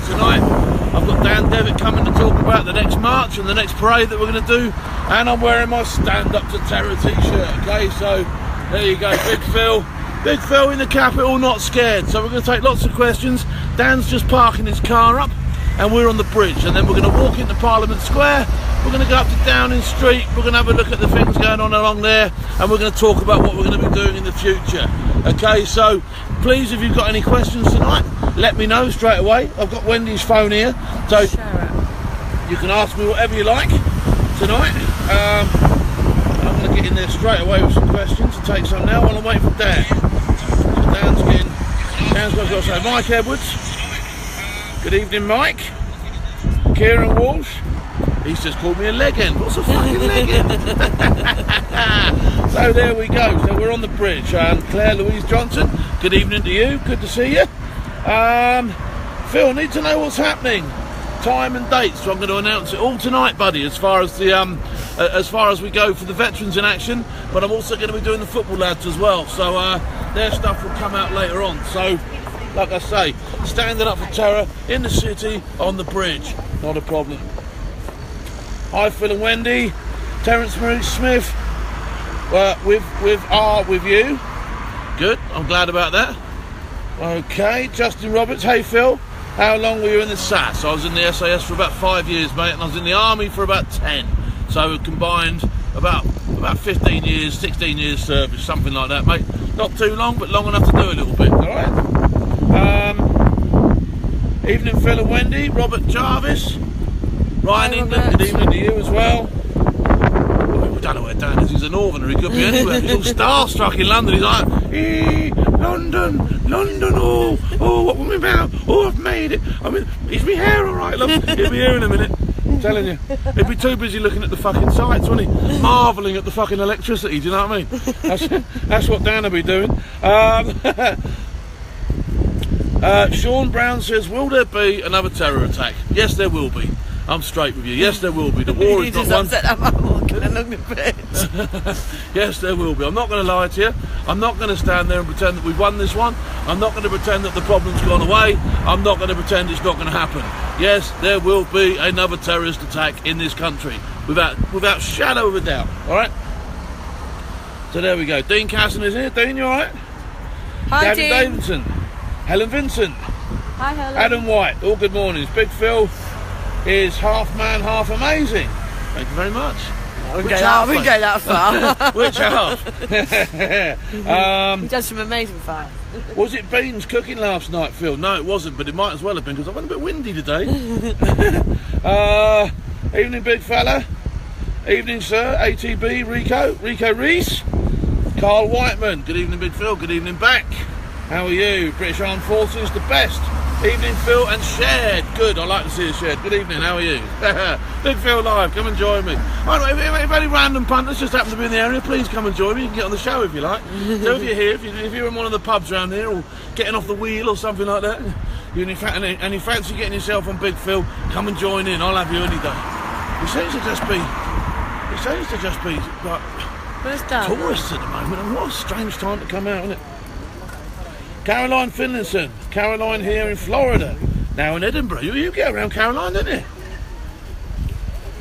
tonight. I've got Dan Devitt coming to talk about the next march and the next parade that we're going to do, and I'm wearing my Stand Up to Terror t-shirt, okay, so there you go, Big Phil in the capital, not scared. So we're going to take lots of questions. Dan's just parking his car up and we're on the bridge, and then we're going to walk into Parliament Square. We're going to go up to Downing Street, we're going to have a look at the things going on along there, and we're going to talk about what we're going to be doing in the future. Okay, so please, if you've got any questions tonight, let me know straight away. I've got Wendy's phone here, so you can ask me whatever you like tonight. I'm going to get in there straight away with some questions and take some now while I'm waiting for Dan. So Dan's got to go. So Mike Edwards, good evening Mike. Kieran Walsh, he's just called me a leg end. What's a fucking leg end? So there we go. So we're on the bridge. Claire Louise Johnson, good evening to you. Good to see you. Phil, need to know what's happening. Time and dates. So I'm going to announce it all tonight, buddy. As far as we go for the Veterans in Action, but I'm also going to be doing the football lads as well. So their stuff will come out later on. So, like I say, standing up for terror in the city on the bridge. Not a problem. Hi Phil and Wendy, Terence Marie Smith, with you. Good, I'm glad about that. Okay, Justin Roberts, hey Phil, how long were you in the SAS? I was in the SAS for about 5 years, mate, and I was in the army for about 10. So combined about 15 years, 16 years service, something like that, mate. Not too long, but long enough to do a little bit, alright? Evening Phil and Wendy, Robert Jarvis, Ryan England, good evening to you as well. We don't know where Dan is, he's a northerner, he could be anywhere. He's all starstruck in London, he's like, London, oh, what will we about? Oh, I've made it. I mean, is my hair alright, love? He'll be here in a minute, I'm telling you. He'd be too busy looking at the fucking sights, wouldn't he? Marvelling at the fucking electricity, do you know what I mean? That's what Dan will be doing. Sean Brown says, will there be another terror attack? Yes, there will be. I'm straight with you. Yes, there will be. The war is not one. Yes, there will be. I'm not going to lie to you. I'm not going to stand there and pretend that we've won this one. I'm not going to pretend that the problem's gone away. I'm not going to pretend it's not going to happen. Yes, there will be another terrorist attack in this country, without shadow of a doubt. All right. So there we go. Dean Casson is here. Dean, you all right? Hi, Gavin Dean. Davidson, Helen Vincent, hi, Helen. Adam White. All good mornings. Big Phil is half man, half amazing. Thank you very much. We go that far. Which half? He does some amazing facts. Was it beans cooking last night, Phil? No, it wasn't, but it might as well have been because I went a bit windy today. Evening, big fella. Evening, sir. ATB, Rico Reese. Carl Whiteman. Good evening, big Phil. Good evening, back. How are you? British Armed Forces, the best. Evening, Phil and Shared. Good, I like to see you, Shared. Good evening, how are you? Big Phil live, come and join me. If any random punters just happen to be in the area, please come and join me. You can get on the show if you like. So if you're here, if you're in one of the pubs around here, or getting off the wheel or something like that, and you fancy getting yourself on Big Phil, come and join in. I'll have you any day. It seems to just be like tourists at the moment, and what a strange time to come out, isn't it? Caroline Finlayson, Caroline here in Florida, now in Edinburgh. You get around Caroline, don't you?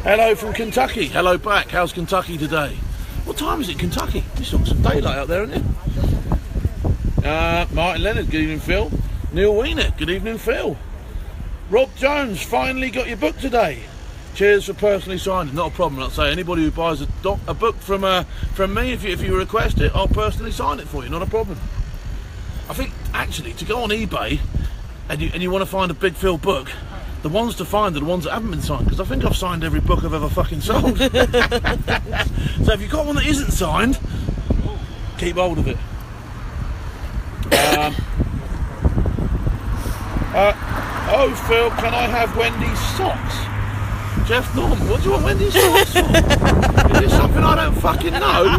Hello from Kentucky, hello back. How's Kentucky today? What time is it, Kentucky? It's got some daylight out there, isn't it? Martin Leonard, good evening, Phil. Neil Wiener, good evening, Phil. Rob Jones, finally got your book today. Cheers for personally signing. Not a problem. I'll say anybody who buys a book from me, if you request it, I'll personally sign it for you. Not a problem. I think actually to go on eBay and you want to find a Big Phil book, the ones to find are the ones that haven't been signed, because I think I've signed every book I've ever fucking sold. So if you've got one that isn't signed, keep hold of it. Oh Phil, can I have Wendy's socks? Jeff Norman, what do you want Wendy's socks for? Is it something I don't fucking know?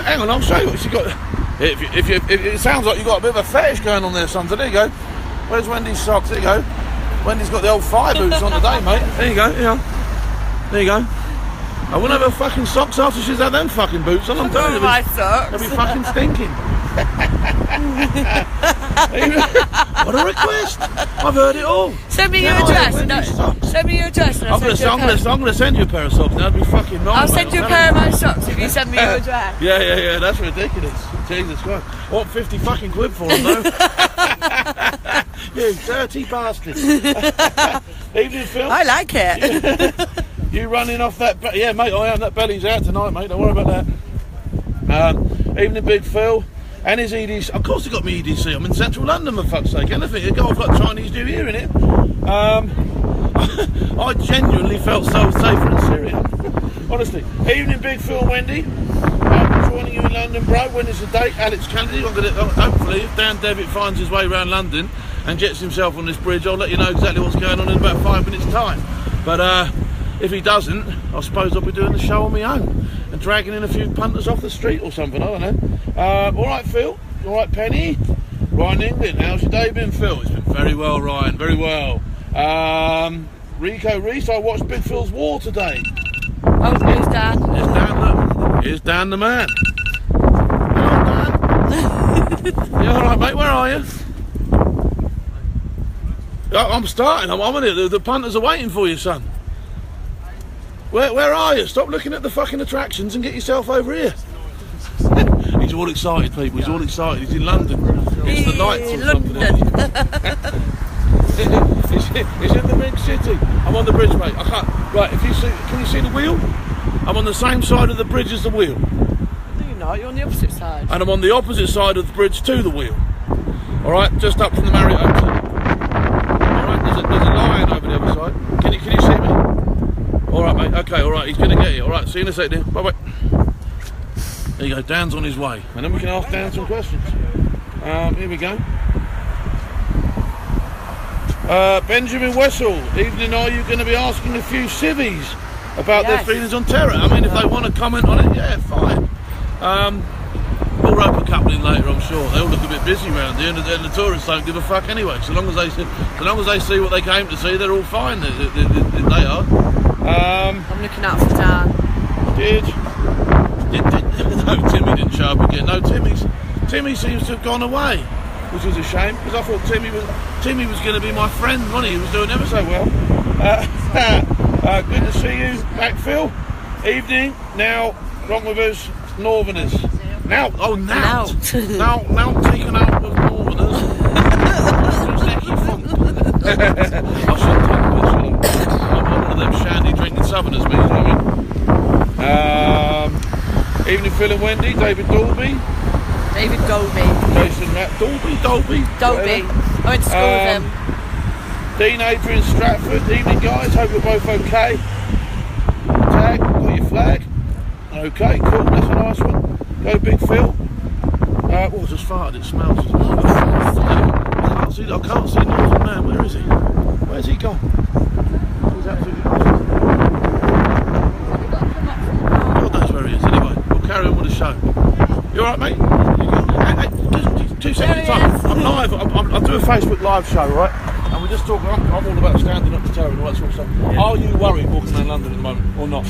Hang on, I'll show you what she got. If it sounds like you've got a bit of a fetish going on there, son. So there you go. Where's Wendy's socks? There you go. Wendy's got the old fire boots on today, mate. There you go. There you go. I wouldn't have her fucking socks after she's had them fucking boots on. I'm telling you, my socks. they'll be fucking stinking. What a request! I've heard it all. Send me your address. No, send me your address. And I'm going to send you a pair of socks. That'd be fucking nice. I'll send you a pair of my socks if you send me your address. Yeah. That's ridiculous. Jesus Christ. I want 50 fucking quid for them though. You dirty bastard. Evening, Phil. I like it. You running off that? Yeah, mate. I am. That belly's out tonight, mate. Don't worry about that. Evening, Big Phil. And his EDC. Of course, he got me EDC. I'm in central London, for fuck's sake. Anything. It go off like Chinese New Year, innit? I genuinely felt so safer in Syria. Honestly. Evening, Big Phil and Wendy. Joining you in London, bro. When is the date? Alex Kennedy. I'm gonna hopefully, if Dan Devitt finds his way around London and gets himself on this bridge, I'll let you know exactly what's going on in about 5 minutes' time. But if he doesn't, I suppose I'll be doing the show on my own and dragging in a few punters off the street or something. I don't know. All right, Phil. All right, Penny. Ryan England. How's your day been, Phil? It's been very well, Ryan. Very well. Rico Reese. I watched Big Phil's War today. Oh, here's Dan. Here's Dan. Look. Here's Dan the man. Hello, Dan. You all right, mate? Where are you? I'm starting. I'm on it. The punters are waiting for you, son. Where are you? Stop looking at the fucking attractions and get yourself over here. He's all excited, people. He's all excited. He's in London. It's the lights or something. It's in the big city. I'm on the bridge, mate. I can't. Right, if you see, can you see the wheel? I'm on the same side of the bridge as the wheel. No, you're not. You're on the opposite side. And I'm on the opposite side of the bridge to the wheel. All right, just up from the Marriott Hotel. All right, there's a lion over the other side. Can you see me? All right, mate. Okay, all right. He's going to get you. All right, see you in a sec, then. Bye-bye. There you go. Dan's on his way. And then we can ask Dan some questions. Here we go. Benjamin Wessel. Evening, are you going to be asking a few civvies about their feelings on terror? I mean, if they want to comment on it, yeah, fine. We'll rope a couple in later, I'm sure. They all look a bit busy around here, and the tourists don't give a fuck anyway. So long as they see what they came to see, they're all fine. They are. I'm looking out for Dan. No, Timmy didn't show up again. No, Timmy seems to have gone away, which is a shame, because I thought Timmy was going to be my friend, wasn't he? He was doing ever so well. Good to see you back, Phil. Evening. Now, wrong with us, Northerners. Now taken out with Northerners. I shouldn't take a picture. I'm one of them shandy drinking Southerners, me, you know what I mean? Evening, Phil and Wendy. David Dolby. Jason Rapp. Dolby. I went to school with him. Dean Adrian Stratford. Evening, guys. Hope you're both okay. Tag. Got your flag. Okay, cool. That's a nice one. Go, Big Phil. Just farted. It smells. I can't see Northern Man. Where is he? Where's he gone? He's absolutely lost. God knows where he is. Anyway, we'll carry on with the show. You alright, mate? Hey, 2 seconds time. I'm live. I do a Facebook live show, right? And we're just talking. I'm all about standing up to terror and all that sort of stuff. Yeah. Are you worried walking around London at the moment, or not?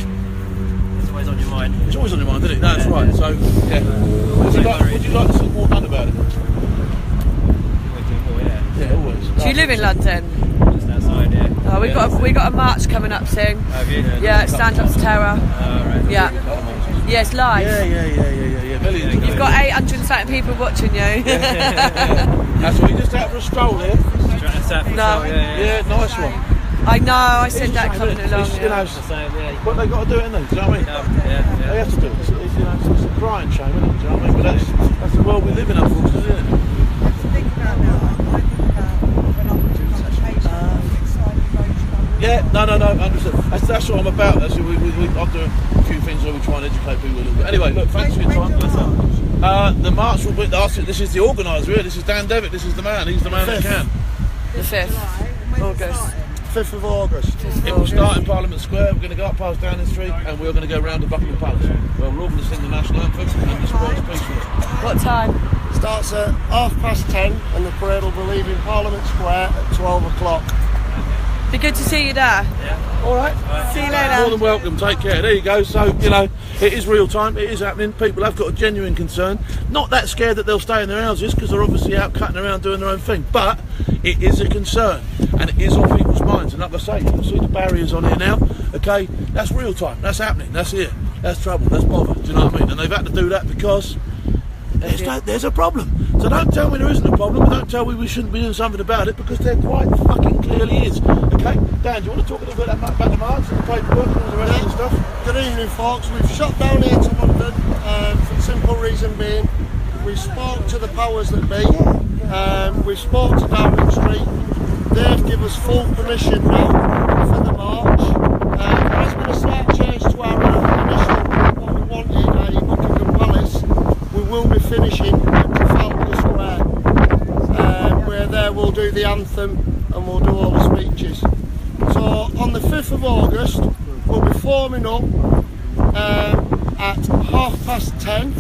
It's always on your mind. It's always on your mind, isn't it? No, that's right. So, yeah. Would you like to see more done about it? Yeah, always. Do you live in London? Just outside, yeah. Oh, we got a march coming up soon. Have you? Yeah, Stand Up to Terror. Right. Yeah. Yeah, it's live. Yeah. You've got 800 something people watching you. That's what, you just out for a stroll here? No. Yeah, nice one. I know, I said that coming along. But they got to do it, innit? Do you know what I mean? They have to do it. It's a crying shame, isn't it? Do you know what I mean? But that's the world we live in, unfortunately, isn't it? Yeah, no, 100%. That's what I'm about. I'll do a few things where we try and educate people a little bit. Anyway, look, thanks for your time. The march will be. This is the organiser here. This is Dan Devitt. This is the man. He's the man that can. The 5th August. 5th of August. It will start in Parliament Square. We're going to go up past Downing Street, and we're going to go round to Buckingham Palace. Well, we're all going to sing the national anthem and disperse peacefully. What time? Starts at 10:30, and the parade will be leaving Parliament Square at 12 o'clock. The good to see you there. All right. See you More later. than welcome. Take care. There you go. So, you know, it is real time. It is happening. People have got a genuine concern. Not that scared that they'll stay in their houses because they're obviously out cutting around doing their own thing. But it is a concern and it is on people's minds. And like I say, you can see the barriers on here now. Okay, that's real time. That's happening. That's here. That's trouble. That's bother. Do you know what I mean? And they've had to do that because there's a problem. So don't tell me there isn't a problem. Don't tell me we shouldn't be doing something about it because there quite fucking clearly is. Okay, Dan, do you want to talk a little bit about the march and the paperwork and all the rest of the stuff? Good evening, folks. We've shot down here to London for the simple reason being we spoke to the powers that be. We spoke to Downing Street. They've given us full permission now for the march. There has been a slight change to our initial what we wanted, i.e. Buckingham Palace. We will be finishing at Trafalgar Square. Where there we'll do the anthem and we'll do all the speeches. So on the 5th of August we'll be forming up at 10:30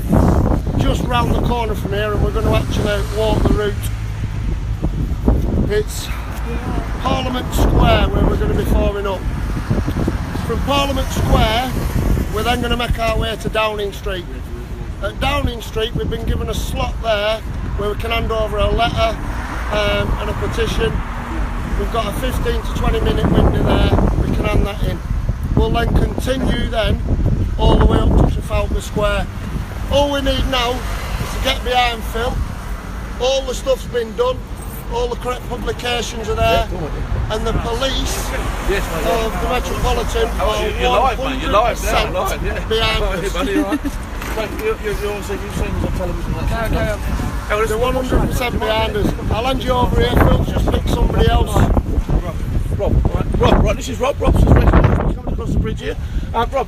just round the corner from here, and we're going to actually walk the route. It's Parliament Square where we're going to be forming up. From Parliament Square we're then going to make our way to Downing Street. At Downing Street we've been given a slot there where we can hand over a letter and a petition. We've got a 15 to 20 minute window there, we can hand that in. We'll then continue then all the way up to Trafalgar Square. All we need now is to get behind Phil. All the stuff's been done, all the correct publications are there, and the police of the Metropolitan are 100% behind us. You're obviously, you've seen us on television. Carry on. They're 100% behind us. I'll hand you over here, Phil, just pick somebody else. Rob, right, this is Rob. Rob's just coming across the bridge here. Rob,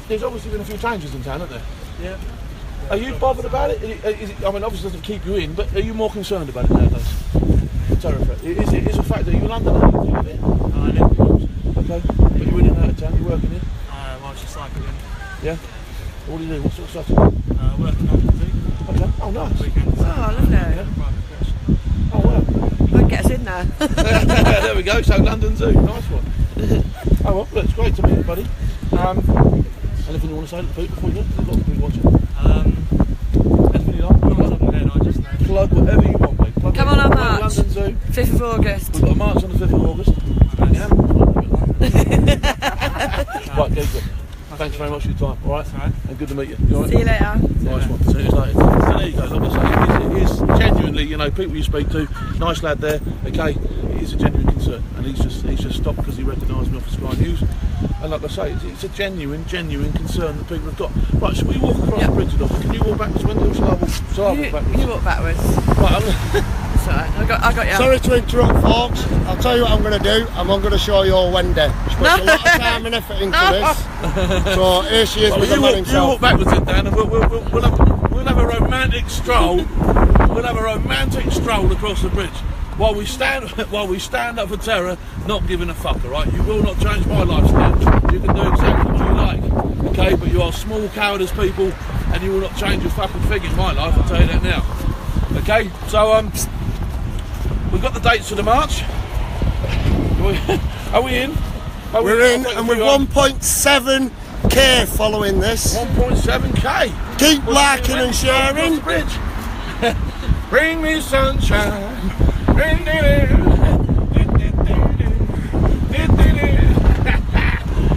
there's obviously been a few changes in town, haven't there? Yeah. Are you bothered about it? Is it? I mean, obviously it doesn't keep you in, but are you more concerned about it nowadays? Terror threat. Is a fact that you Londoner? Do you live here? I live in Okay, but you're in and out of town, you're working here? I was just cycling. Yeah? What do you do? What sort of stuff do you do? Working on the zoo. Okay, oh nice. Weekends. Oh, lovely. Private crash. Oh wow. Well, get us in there. There we go, so London Zoo, nice one. Oh well, look, it's great to meet you, buddy. Anything you want to say to the people before you go? There's a lot of people watching. Anything you like? Plug whatever you want, mate. Plug Come on, our plug march. London Zoo. 5th of August. We've got a march on the 5th of August. Right, go good. Thanks very much for your time, alright? And good to meet you. You all right? See you later. Nice one. See you later. So there you go, like I say, it is genuinely, you know, people you speak to, nice lad there, okay, it is a genuine concern, and he's just stopped because he recognised me off the Sky News, and like I say, it's a genuine concern that people have got. Right, should we walk across the bridge, Doctor? Can you walk backwards, Wendy, or shall I walk backwards? You walk backwards. Right, It's alright. I got you. Sorry to interrupt, folks. I'll tell you what I'm going to do. I'm going to show you all Wendy. She puts a lot of time and effort into this. So here she is with the man you himself. walk backwards then, Dan, and we'll have a romantic stroll. We'll have a romantic stroll across the bridge while we stand up for terror, not giving a fuck. All right, you will not change my lifestyle. You can do exactly what you like, okay? But you are small, cowardice people, and you will not change a fucking thing in my life. I'll tell you that now. Okay, so we've got the dates for the march. Are we in? We're in, and we're 1.7k following this. 1.7k. Keep liking and sharing. Bring me sunshine.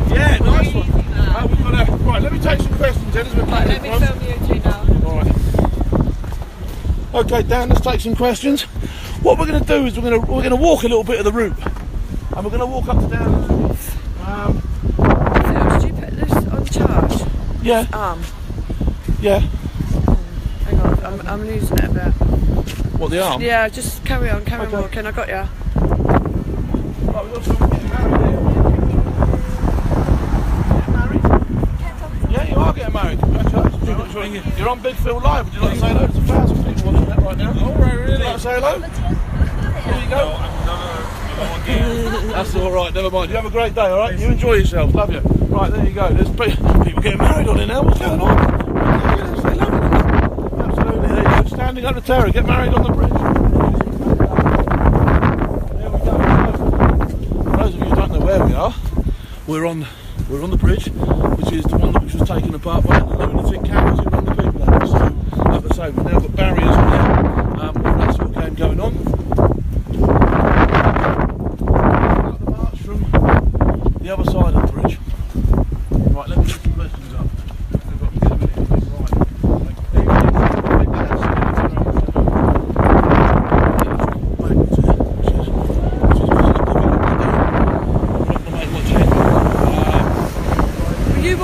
Yeah, nice one. We've got right, let me take some questions then. Right, let me film you two now. Alright. Okay, Dan, let's take some questions. What we're going to do is we're going to walk a little bit of the route, and we're going to walk up to down. Phil, did you put this on charge? Yeah. Yeah. Hang on, I'm losing it a bit. What, the arm? Yeah, just carry on Okay. walking. I got you. Right, we've got someone getting married here. Getting married? Yeah, you are getting married. Congratulations. You're on Big Phil Live. Would you like to say hello? There's 1,000 people watching that right now. Oh, right, really? Would you like to say hello? Here you go. That's all right, never mind. You have a great day, all right? You enjoy yourself. Love you. Right, there you go. There's people getting married on here now. What's going on? They love it. Absolutely. There you go. Standing up to terror. Get married on the bridge. There we go. For those of you we're on the bridge, which is the one which was taken apart by the lunatic cowards who run the people over. So, like I say, we've now got barriers on there. That sort of game going on. The march from the other side of the bridge. Right, let me get some questions up. We've got to get a minute of this right.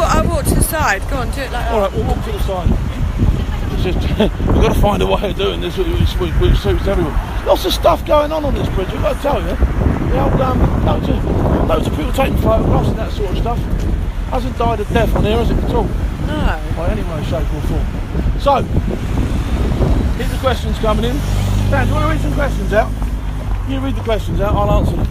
I walk to the side. Go on, do it like that. Alright, we'll walk to the side. It's just, we've got to find a way of doing this which suits everyone. Lots of stuff going on this bridge, I've got to tell you. The old, loads of people taking photographs and that sort of stuff. Hasn't died of death on here, has it at all? No. By any way, shape or form. So, here's the questions coming in. Dan, do you want to read some questions out? You read the questions out, I'll answer them.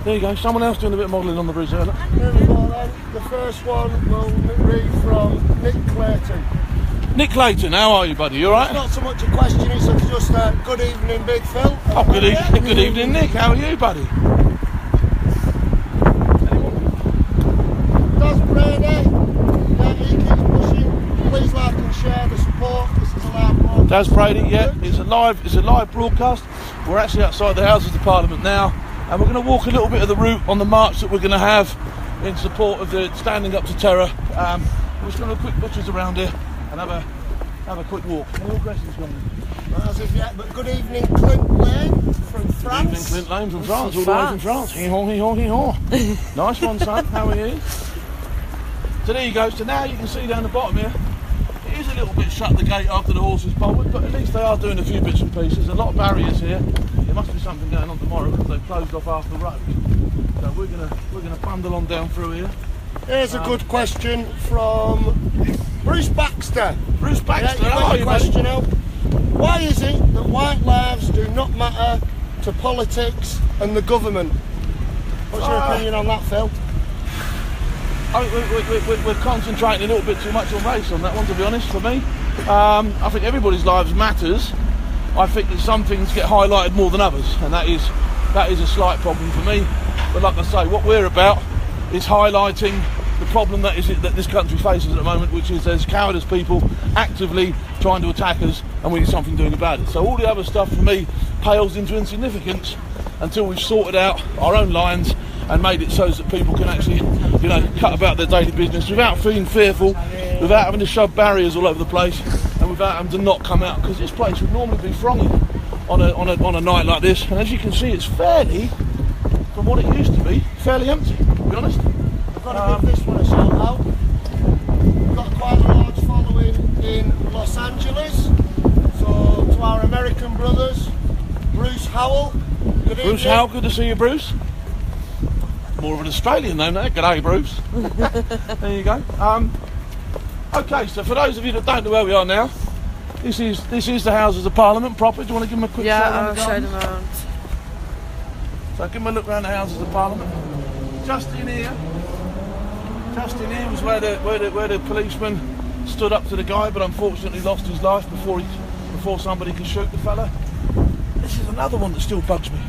There you go, someone else doing a bit of modelling on the bridge there. Look. Here we go then. The first one will read from Nick Clayton. Nick Clayton, how are you, buddy? You alright? It's not so much a question, it's just a good evening, Big Phil. Oh, good evening, Nick. How are you, buddy? Does Brady, he keeps pushing. Please like and share the support. This is a live broadcast. Daz Brady, yeah, it's a live broadcast. We're actually outside the Houses of Parliament now, and we're going to walk a little bit of the route on the march that we're going to have in support of the standing up to terror. We're just going to have a quick butchers around here and have a quick walk. Any more questions coming in? As of yet, but good evening, Clint Lane from France. Good evening, Clint Lane from France, all the way from France. Hee-haw, hee-haw, hee-haw. Nice one, son. How are you? So there you go. So now you can see down the bottom here, it is a little bit shut, the gate after the horses bolted, but at least they are doing a few bits and pieces. A lot of barriers here. There must be something going on tomorrow because they've closed off half the road. So we're gonna bundle on down through here. Here's a good question from Bruce Baxter. Bruce Baxter, Yeah, how are you, question out. Why is it that white lives do not matter to politics and the government? What's your opinion on that, Phil? We're concentrating a little bit too much on race on that one, to be honest, for me. I think everybody's lives matters. I think that some things get highlighted more than others, and that is a slight problem for me. But like I say, what we're about is highlighting the problem that this country faces at the moment, which is there's cowardice people actively trying to attack us, and we need something doing about it. So all the other stuff for me pales into insignificance until we've sorted out our own lines and made it so that people can actually, cut about their daily business without feeling fearful, without having to shove barriers all over the place, and without having to not come out, because this place would normally be thronging on a night like this. And as you can see, it's fairly, from what it used to be, fairly empty, to be honest. I've got to give this one a shout out. We've got quite a large following in Los Angeles. So to our American brothers, Bruce Howell. Good evening. Bruce Howell, good to see you, Bruce. More of an Australian name there. G'day, Bruce. There you go. Okay, so for those of you that don't know where we are now, this is the Houses of Parliament proper. Do you want to give them a quick show? Yeah, I'll show them around. So give them a look around the Houses of Parliament. Just in here was where the policeman stood up to the guy, but unfortunately lost his life before somebody could shoot the fella. This is another one that still bugs me.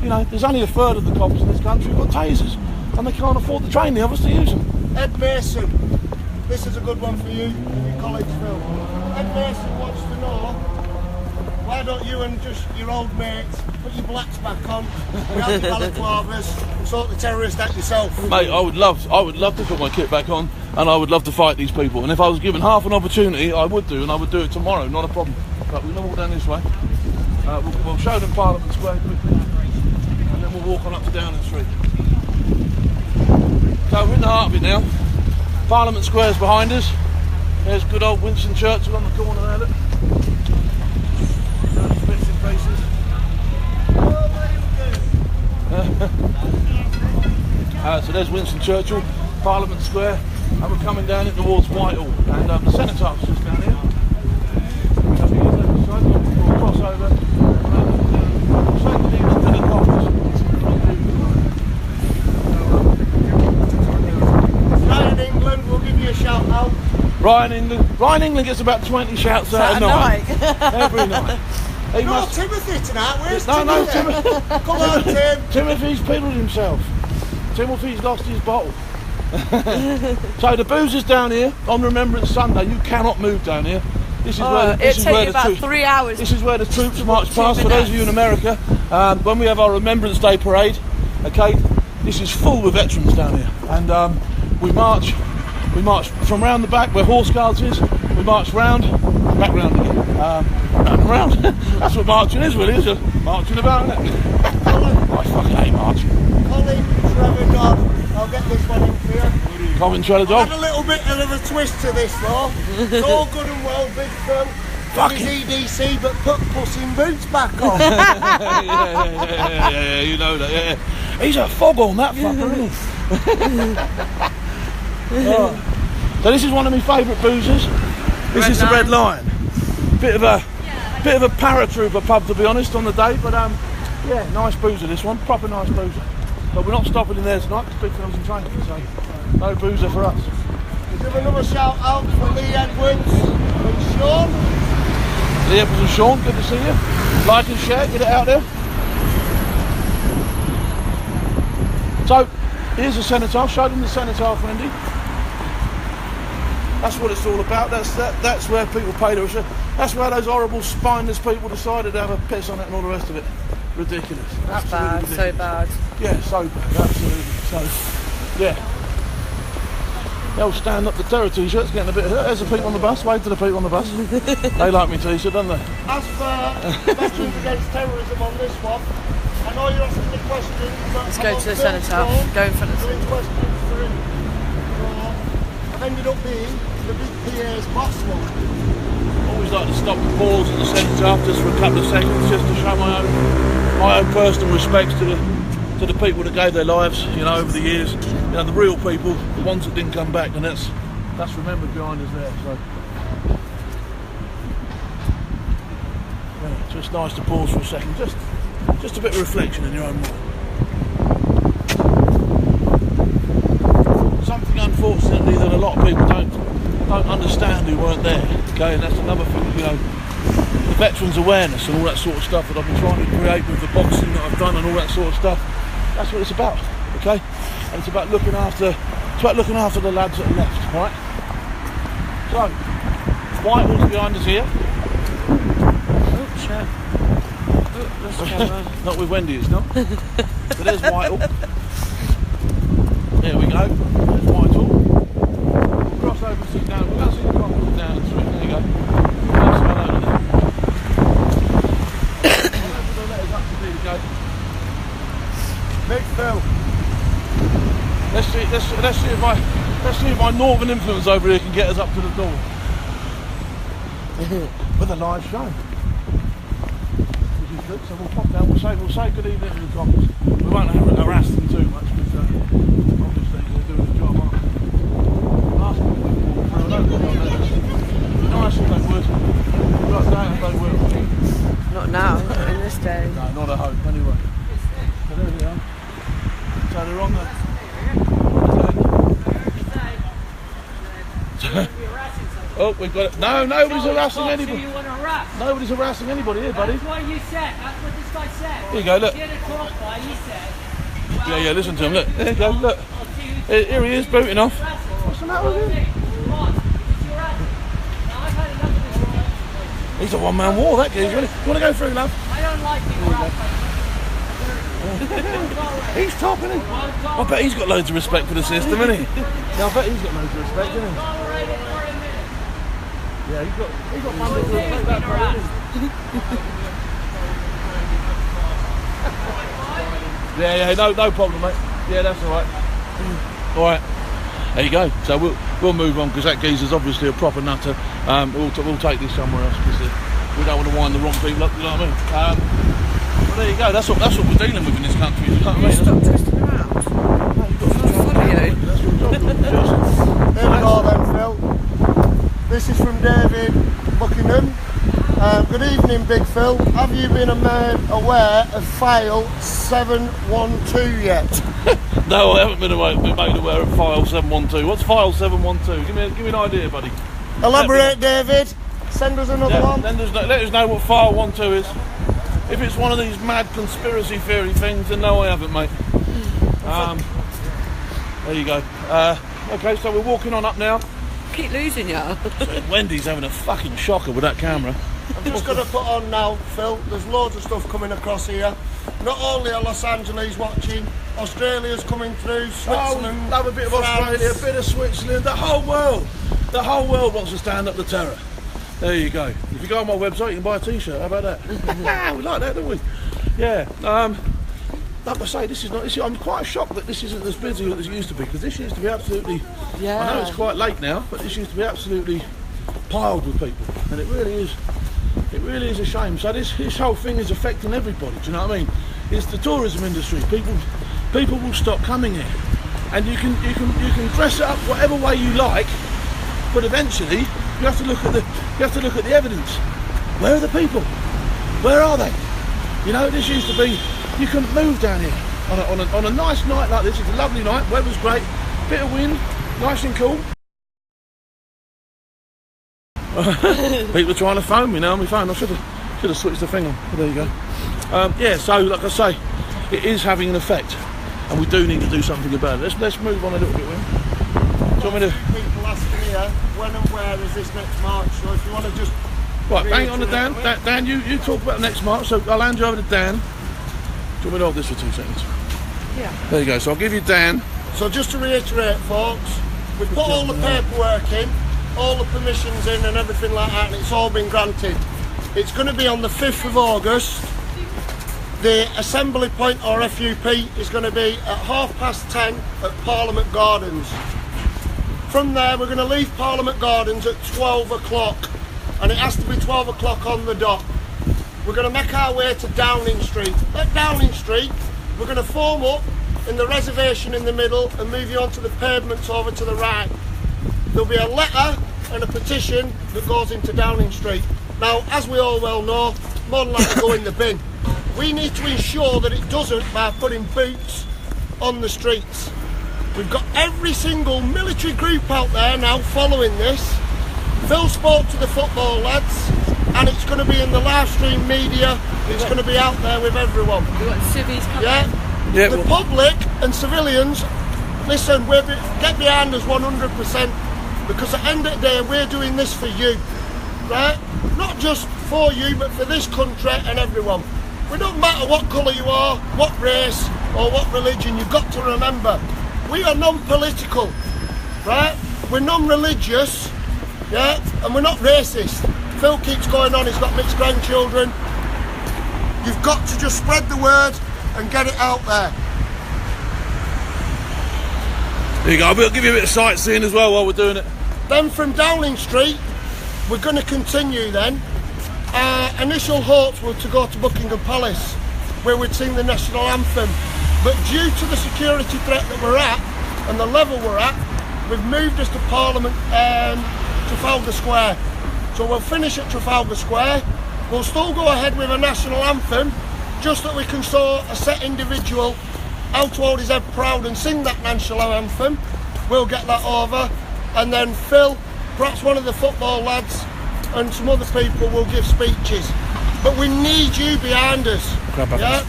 There's only a third of the cops in this country who've got tasers, and they can't afford to train the others to use them. Ed Mason, this is a good one for you in your college, Phil. Ed Mason wants to know, why don't you and just your old mates put your blacks back on, get out the balaclavas, and sort the terrorist out yourself? Mate, I would love to put my kit back on, and I would love to fight these people. And if I was given half an opportunity, I would do, and I would do it tomorrow, not a problem. But we're going to walk down this way. We'll show them Parliament Square quickly, and then we'll walk on up to Downing Street. So we're in the heart of it now. Parliament Square's behind us. There's good old Winston Churchill on the corner there, look. Those bits and pieces. So there's Winston Churchill, Parliament Square, and we're coming down it towards Whitehall. And the Cenotaph is just down here. We'll cross over. Ryan England, we'll give you a shout out. Ryan England gets about 20 shouts out a night. Every night. Timothy tonight, where's No, Timothy? Timothy. Come on, Tim. Timothy's piddled himself. Timothy's lost his bottle. So the booze is down here on Remembrance Sunday. You cannot move down here. This is where It takes me about 3 hours. This is where the troops march past. For those of you in America, when we have our Remembrance Day parade, okay, this is full with veterans down here, and we march from round the back where Horse Guards is. We march round, back round again, round and round. That's what marching is, really. It's just marching about, isn't it? I fucking hate marching. Colin, Trevor, Dodd, I'll get this one in for you. Colin, Trevor, Dodd. Had a little bit of a twist to this though. It's all good and well, Big Phil. Fucking EDC, but put Puss in Boots back on. yeah, you know that, yeah. He's a foghorn, that fucker, isn't he? Oh. So this is one of my favourite boozers. This is the Red Lion. Bit of a paratrooper pub, to be honest, on the day, but yeah, nice boozer this one, proper nice boozer. But we're not stopping in there tonight because Big Phil's in training, so no boozer for us. Give another shout out for Lee Edwards and Sean. Lee Edwards and Sean, good to see you. Like and share, get it out there. So, here's the cenotaph. Show them the cenotaph, Wendy. That's what it's all about. That's where people pay their respect. That's where those horrible spineless people decided to have a piss on it and all the rest of it. Ridiculous. That's Absolutely bad, ridiculous. so bad. Yeah, so bad, absolutely. So, yeah. They'll stand up the terror t-shirts, getting a bit hurt. There's the people on the bus, wave to the people on the bus. They like me t-shirt, don't they? As for Veterans Against Terrorism on this one, I know you're asking the question. Let's go to the cenotaph. Go in front of the cenotaph. I've ended up being the big PA's boss one. Always like to stop and pause at the cenotaph just for a couple of seconds, just to show my own personal respects to the people that gave their lives, you know, over the years. You know, the real people, the ones that didn't come back, and that's remembered behind us there. So, yeah, just nice to pause for a second, just a bit of reflection in your own mind. Something unfortunately that a lot of people don't understand who weren't there. Okay, and that's another thing, you know, the veterans awareness and all that sort of stuff that I've been trying to create with the boxing that I've done and all that sort of stuff. That's what it's about, okay? And it's about looking after the lads that are left, right? So, Whitehall's behind us here. Oh, shit. Oh, let's Not with Wendy, it's not. So there's Whitehall. There we go. There's Whitehall. We'll cross over and sit down. We'll go see the couples down the street. There you go. That's right over there. I'll open the letters up to me to go. Big Phil. Let's see if my northern influence over here can get us up to the door. With a live show. Which is good, so we'll pop down, we'll say good evening to the couples. We won't harass them too much because obviously they're doing the job, aren't they? Last week we walked through, I don't think I'll let us. Nice if they would. Right now they will. Not now, not in this day. No, not at home, anyway. So there they are. So they're on the... Oh, we've got it. No, nobody's harassing anybody. Nobody's harassing anybody here, buddy. That's what you said. That's what this guy said. Here you go, look. He said. Yeah, listen to him, look. There you go, look. Here he is, booting off. What's the matter with him? He's a one-man war, that geezer, isn't he? You want to go through, love? I don't like people He's top, isn't he? I bet he's got loads of respect for the system, isn't he? Yeah, I bet he's got loads of respect, isn't he? Yeah, he's got one bit of respect, that guy, isn't he? Yeah, no problem, mate. Yeah, that's all right. All right, there you go. So we'll move on because that geezer's obviously a proper nutter. We'll take this somewhere else because we don't want to wind the wrong people up. You know what I mean? Well, there you go. That's what we're dealing with in this country. You know what I mean? Stop twisting around. No, you've got to follow you. That's your job. There we go then, Phil. This is from David Buckingham. Good evening, Big Phil. Have you been made aware of file 712 yet? No, I haven't been made aware of file 712. What's file 712? Give me an idea, buddy. Elaborate, David. Send us another one. Let us know what file 12 is. If it's one of these mad conspiracy theory things, then no, I haven't, mate. There you go. Okay, so we're walking on up now. Keep losing you. Wendy's having a fucking shocker with that camera. I'm just going to put on now, Phil. There's loads of stuff coming across here. Not only are Los Angeles watching, Australia's coming through, Switzerland. Oh, love a bit of France. Australia, a bit of Switzerland, the whole world wants to stand up to terror. There you go. If you go on my website, you can buy a t-shirt. How about that? We like that, don't we? Yeah. Like I say, this is not. I'm quite shocked that this isn't as busy as it used to be, because this used to be absolutely. Yeah. I know it's quite late now, but this used to be absolutely piled with people, and it really is. It really is a shame. So this whole thing is affecting everybody. Do you know what I mean? It's the tourism industry. People will stop coming here, and you can dress it up whatever way you like, but eventually you have to look at the evidence. Where are the people? Where are they? You know, this used to be. You couldn't move down here on a nice night like this. It's a lovely night. Weather's great. Bit of wind, nice and cool. People are trying to phone me now on my phone. I should have switched the thing on. There you go. Yeah, so like I say, it is having an effect, and we do need to do something about it. Let's move on a little bit, Wim. Do you want me to? People asking here, when and where is this next March? So if you want to just Right, bang on to Dan. Dan, you talk about next March. So I'll hand you over to Dan. Do you want me to hold this for 2 seconds? Yeah. There you go. So I'll give you Dan. So just to reiterate, folks, we put all the paperwork in, all the permissions in and everything like that, and it's all been granted. It's going to be on the 5th of August. The assembly point, or FUP, is going to be at 10:30 at Parliament Gardens. From there, we're going to leave Parliament Gardens at 12 o'clock, and it has to be 12 o'clock on the dot. We're going to make our way to Downing Street. At Downing Street, we're going to form up in the reservation in the middle and move you onto the pavements over to the right. There'll be a letter and a petition that goes into Downing Street. Now, as we all well know, more than likely go in the bin. We need to ensure that it doesn't by putting boots on the streets. We've got every single military group out there now following this. Phil spoke to the football lads, and it's going to be in the live stream media. It's going to be out there with everyone. We've got civvies coming. Yeah, The public and civilians, listen, get behind us 100%, because at the end of the day, we're doing this for you, right? Not just for you, but for this country and everyone. It don't matter what colour you are, what race, or what religion. You've got to remember, we are non-political, right? We're non-religious, yeah, and we're not racist. Phil keeps going on, he's got mixed grandchildren. You've got to just spread the word and get it out there. There you go. We'll give you a bit of sightseeing as well while we're doing it. Then from Downing Street, we're going to continue then. Our initial hopes were to go to Buckingham Palace, where we'd sing the national anthem. But due to the security threat that we're at, and the level we're at, we've moved us to Parliament Trafalgar Square. So we'll finish at Trafalgar Square. We'll still go ahead with a national anthem, just that we can show a set individual how to hold his head proud and sing that national anthem. We'll get that over, and then Phil, perhaps one of the football lads, and some other people will give speeches. But we need you behind us. Yeah?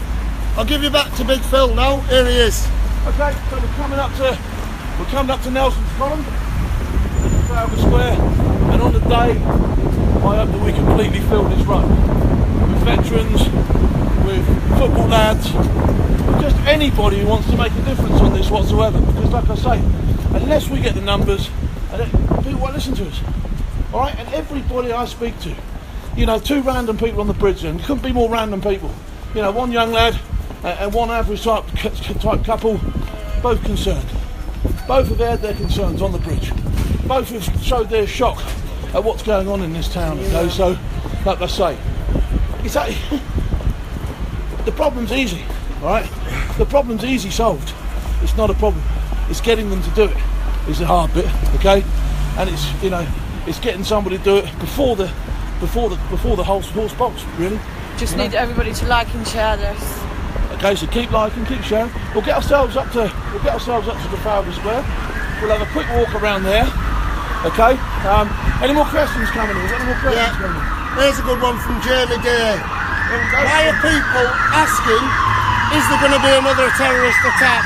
I'll give you back to Big Phil now. Here he is. Okay, so we're coming up to Nelson's Column, Trafalgar Square, and on the day, I hope that we completely fill this road with veterans, with football lads, just anybody who wants to make a difference on this whatsoever. Because, like I say, unless we get the numbers, people won't listen to us. All right, and everybody I speak to, you know, 2 random people on the bridge, and couldn't be more random people. You know, one young lad and one average type couple, both concerned. Both have aired their concerns on the bridge. Both have showed their shock at what's going on in this town. Okay, so like I say, it's the problem's easy, all right? The problem's easy solved. It's not a problem. It's getting them to do it is the hard bit, okay? And it's, you know, it's getting somebody to do it before the horse bolts, really. Just need everybody to like and share this. Okay, so keep liking, keep sharing. We'll get ourselves up to Trafalgar Square. We'll have a quick walk around there. Okay. Any more questions coming in? Is there any more questions coming in? Here's a good one from Jeremy Day. Why are people asking, is there going to be another terrorist attack?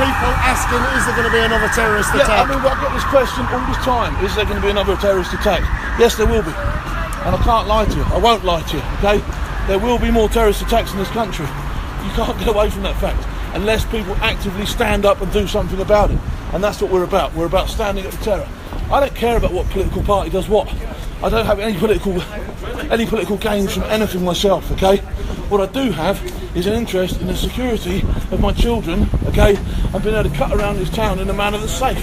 people asking, is there going to be another terrorist Yeah, attack? I mean, I get this question all the time. Is there going to be another terrorist attack? Yes, there will be. And I can't lie to you. I won't lie to you, okay? There will be more terrorist attacks in this country. You can't get away from that fact unless people actively stand up and do something about it. And that's what we're about. We're about standing up for terror. I don't care about what political party does what. I don't have any political gains from anything myself, okay? What I do have is an interest in the security of my children, okay, and being able to cut around this town in a manner that's safe.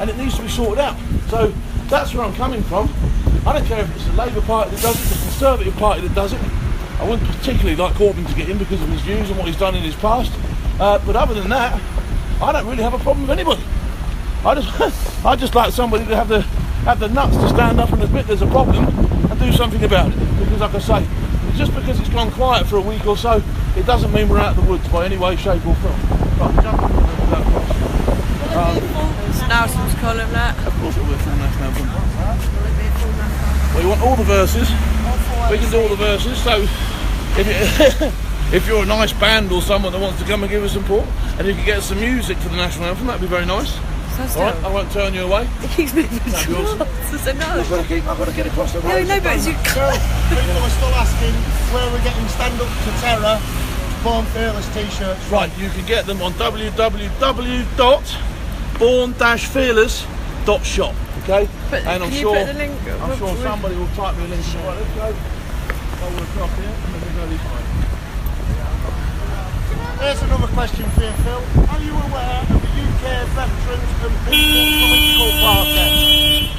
And it needs to be sorted out. So that's where I'm coming from. I don't care if it's the Labour Party that does it, the Conservative Party that does it. I wouldn't particularly like Corbyn to get in because of his views and what he's done in his past. But other than that, I don't really have a problem with anybody. I just like somebody to have the nuts to stand up and admit there's a problem and do something about it. Because like I say, just because it's gone quiet for a week or so, it doesn't mean we're out of the woods by any way, shape or form. Right, jump in with that question. Nelson's column, that. Of course it will be full national anthem. Well, you want all the verses? We can do all the verses. So, if you're a nice band or someone that wants to come and give us support, and you can get some music for the national anthem, that'd be very nice. All right, I won't turn you away. It keeps moving That'd be awesome. So no. I've got to get across the road. No, but you Well, people are still asking where we're getting Stand Up to Terror Born Fearless t-shirts. Right, you can get them on www.born-fearless.shop. Okay, But and I'm can you sure put the link? I'm sure somebody will type me a link. Right, let's go. Over across here, and then we go this way. Here's another question for you, Phil. Are you aware of the UK Veterans and People Political Party?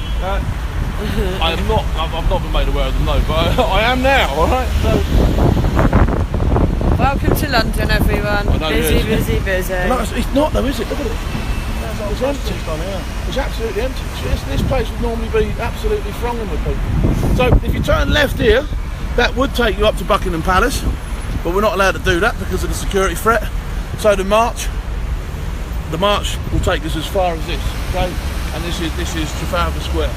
I am not. I've not been made aware of them, no, but I am now. All right. So, Welcome to London, everyone. I know Busy, it is. busy, busy. no, it's not though, is it? Look at it. It's empty. It's absolutely empty. This place would normally be absolutely thronging with people. So if you turn left here, that would take you up to Buckingham Palace, but we're not allowed to do that because of the security threat. So the march will take us as far as this, okay? And this is Trafalgar Square,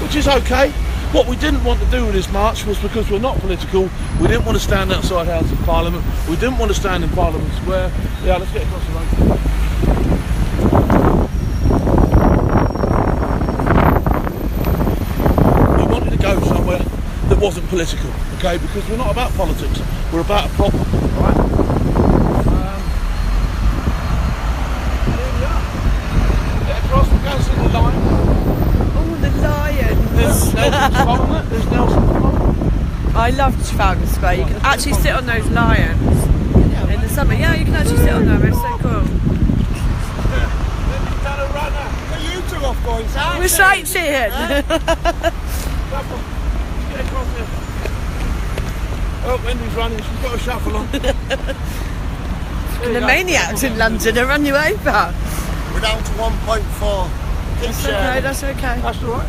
which is okay. What we didn't want to do with this march was, because we're not political, we didn't want to stand outside Houses of Parliament, we didn't want to stand in Parliament Square. Yeah, let's get across the road. We wanted to go somewhere that wasn't political, okay, because we're not about politics, we're about a problem, alright? Here we are. Get across, we'll go and see the line. Oh, the lions. There's Nelson's column, there's Nelson's column. I love Trafalgar Square. You can actually sit on those lions in the summer. Yeah, you can actually sit on them. It's so cool. Are you two off going south? We're sightseeing. Get across here. Oh, Wendy's running, she's got a shuffle on. The maniacs in London will run you over. We're down to 1.4. That's okay, that's okay. That's alright.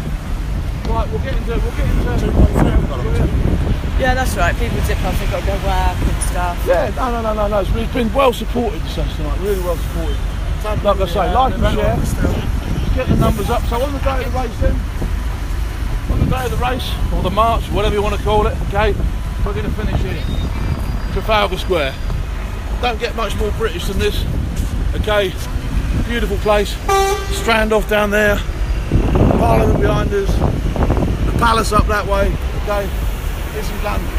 Right, we'll get into 2.3 we've got up to. Yeah, that's right. People dip off, they've got to go work and stuff. Yeah, no. It's been well supported this tonight, really well supported. Like I say, like and share. Just get the numbers up. So on the day of the race then, on the day of the race, or the march, whatever you want to call it, okay, we're going to finish here. Trafalgar Square. Don't get much more British than this, okay. Beautiful place. Strand off down there. Parliament behind us. The palace up that way, okay. This is London.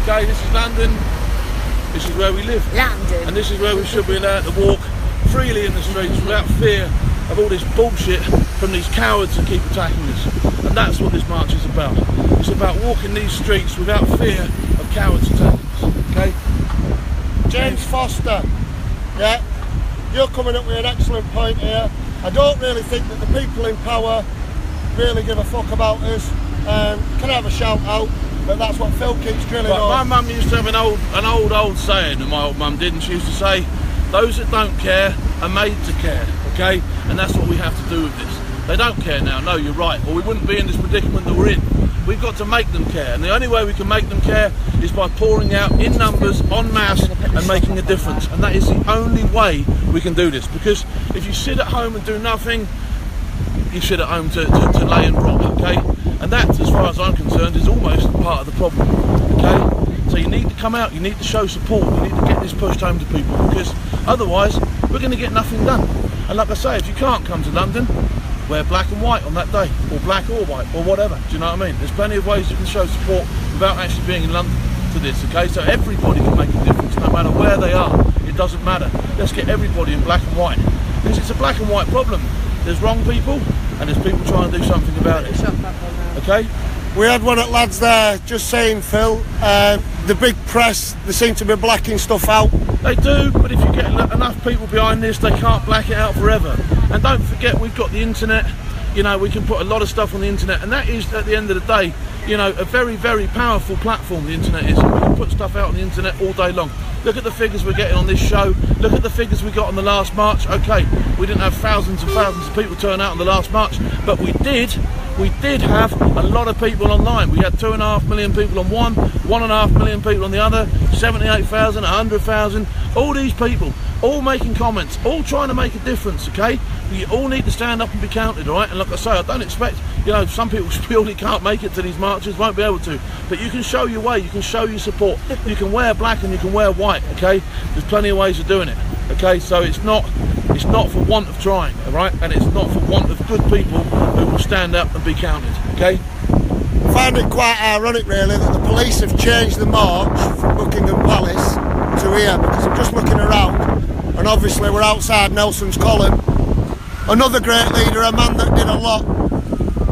Okay, this is London. This is where we live. London. And this is where we should be allowed to walk freely in the streets without fear of all this bullshit from these cowards that keep attacking us. And that's what this march is about. It's about walking these streets without fear of cowards attacking us. Okay? James Foster, yeah, you're coming up with an excellent point here. I don't really think that the people in power really give a fuck about us. Can I have a shout out? But that's what Phil keeps drilling But my on. mum used to have an old saying, and my old mum didn't. She used to say, those that don't care are made to care, okay? And that's what we have to do with this. They don't care now, no, you're right, or we wouldn't be in this predicament that we're in. We've got to make them care, and the only way we can make them care is by pouring out in numbers, en masse, and making a difference. And that is the only way we can do this, because if you sit at home and do nothing, you sit at home to lay and rot, okay? And that, as far as I'm concerned, is almost part of the problem, okay? So you need to come out, you need to show support, you need to get this pushed home to people, because otherwise we're going to get nothing done. And like I say, if you can't come to London, wear black and white on that day, or black or white, or whatever. Do you know what I mean? There's plenty of ways you can show support without actually being in London to this, okay? So everybody can make a difference, no matter where they are. It doesn't matter. Let's get everybody in black and white, because it's a black and white problem. There's wrong people, and there's people trying to do something about it. Okay? We had one at Lads there just saying, Phil, the big press, they seem to be blacking stuff out. They do, but if you get enough people behind this, they can't black it out forever. And don't forget, we've got the internet. You know, we can put a lot of stuff on the internet, and that is, at the end of the day, you know, a very, very powerful platform, the internet is. We can put stuff out on the internet all day long. Look at the figures we're getting on this show. Look at the figures we got on the last march. Okay, we didn't have thousands and thousands of people turn out on the last march, but we did have a lot of people online. We had 2.5 million people on one, 1.5 million people on the other, 78,000, 100,000, all these people, all making comments, all trying to make a difference, okay? You all need to stand up and be counted, all right? And like I say, I don't expect, you know, some people purely can't make it to these marches, won't be able to, but you can show your way, you can show your support. You can wear black and you can wear white, okay? There's plenty of ways of doing it, okay? So it's not for want of trying, all right? And it's not for want of good people who will stand up and be counted, okay? I find it quite ironic, really, that the police have changed the march from Buckingham Palace to here, because I'm just looking around, and obviously we're outside Nelson's Column. Another great leader, a man that did a lot,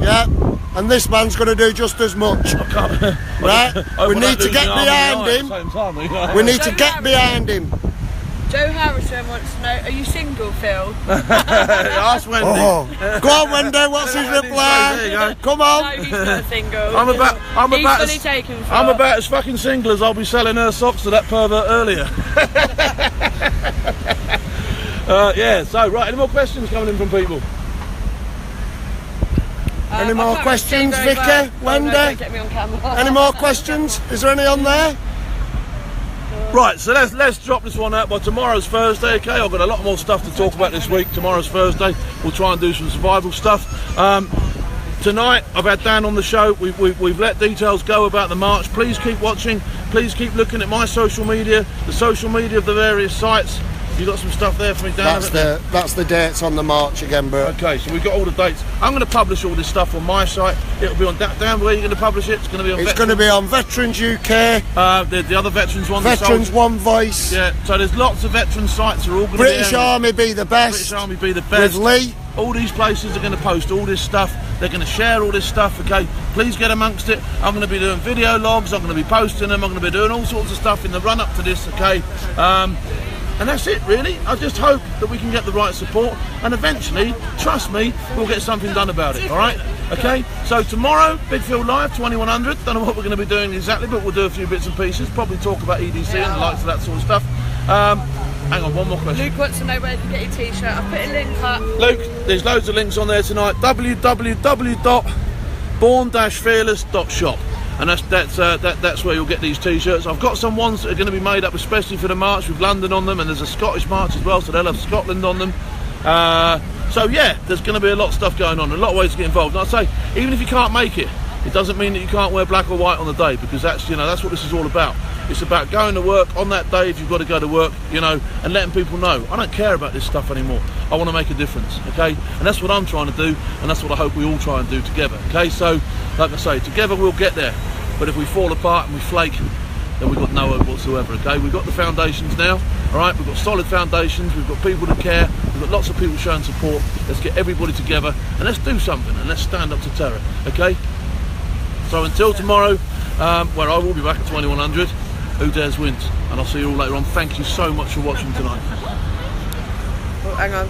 yeah, and this man's going to do just as much, right? We need to get behind him. We need to get behind him. Joe Harrison wants to know, are you single, Phil? Ask Wendy. Oh. Go on, Wendy, what's his reply? There you go. Come on. No, he's not single. He's about as fucking single as I'll be selling her socks to that pervert earlier. Yeah, so, right, any more questions coming in from people? Any more questions, Vicky? Wendy? Don't get me on camera. Any more questions? Is there any on there? Right, so let's drop this one out by tomorrow's Thursday, okay? I've got a lot more stuff to talk about this week. Tomorrow's Thursday, we'll try and do some survival stuff. Tonight, I've had Dan on the show. We've let details go about the march. Please keep watching. Please keep looking at my social media, the social media of the various sites. You got some stuff there for me, Dan? That's the dates on the march again, bro. Okay, so we've got all the dates. I'm going to publish all this stuff on my site. It'll be on Dan. Where are you going to publish it? It's going to be on. It's going to be on Veterans UK. The other Veterans one. Veterans One Voice. Yeah. So there's lots of veteran sites. Are all going British to be Army be the best. British Army be the best. With Lee. All these places are going to post all this stuff. They're going to share all this stuff, okay? Please get amongst it. I'm going to be doing video logs. I'm going to be posting them. I'm going to be doing all sorts of stuff in the run-up to this, okay? And that's it, really. I just hope that we can get the right support, and eventually, trust me, we'll get something done about it, all right? Okay? So tomorrow, Big Phil Live, 2100. Don't know what we're going to be doing exactly, but we'll do a few bits and pieces. Probably talk about EDC and the likes of that sort of stuff. Hang on, one more question. Luke wants to know where you can get your t-shirt. I'll put a link up. Luke, there's loads of links on there tonight. www.born-fearless.shop. And that's where you'll get these t-shirts. I've got some ones that are going to be made up especially for the march with London on them, and there's a Scottish march as well, so they'll have Scotland on them. So yeah, there's going to be a lot of stuff going on, a lot of ways to get involved. And I'd say, even if you can't make it, it doesn't mean that you can't wear black or white on the day, because that's, you know, that's what this is all about. It's about going to work on that day if you've got to go to work, you know, and letting people know, I don't care about this stuff anymore. I want to make a difference, okay? And that's what I'm trying to do, and that's what I hope we all try and do together, okay? So, like I say, together we'll get there. But if we fall apart and we flake, then we've got no hope whatsoever, okay? We've got the foundations now, all right? We've got solid foundations, we've got people that care, we've got lots of people showing support. Let's get everybody together and let's do something, and let's stand up to terror, okay? So until tomorrow, where I will be back at 2100, who dares wins? And I'll see you all later on. Thank you so much for watching tonight. Oh, hang on.